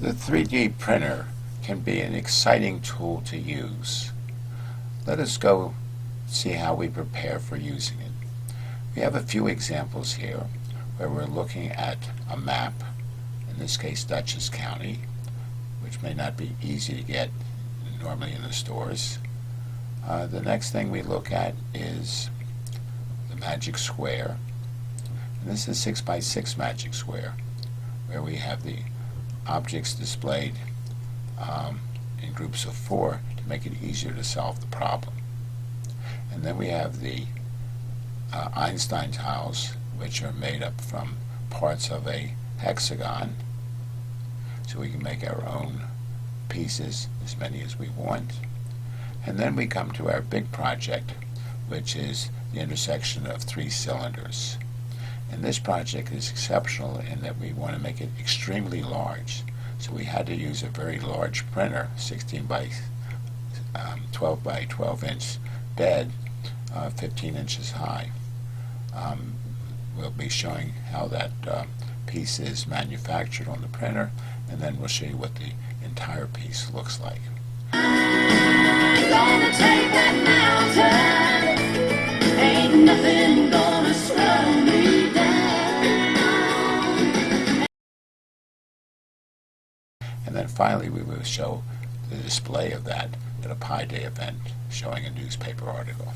The 3D printer can be an exciting tool to use. Let us go see how we prepare for using it. We have a few examples here where we're looking at a map, in this case Dutchess County, which may not be easy to get normally in the stores. The next thing we look at is the magic square. And this is 6x6 magic square, where we have the objects displayed in groups of 4 to make it easier to solve the problem. And then we have the Einstein tiles, which are made up from parts of a hexagon, so we can make our own pieces, as many as we want. And then we come to our big project, which is the intersection of 3 cylinders. And this project is exceptional in that we want to make it extremely large. So we had to use a very large printer, 16 by 12 by 12 inch bed, 15 inches high. We'll be showing how that piece is manufactured on the printer, and then we'll show you what the entire piece looks like. Gonna take that mountain, ain't nothing gonna slow me down. And then finally we will show the display of that at a Pi Day event showing a newspaper article.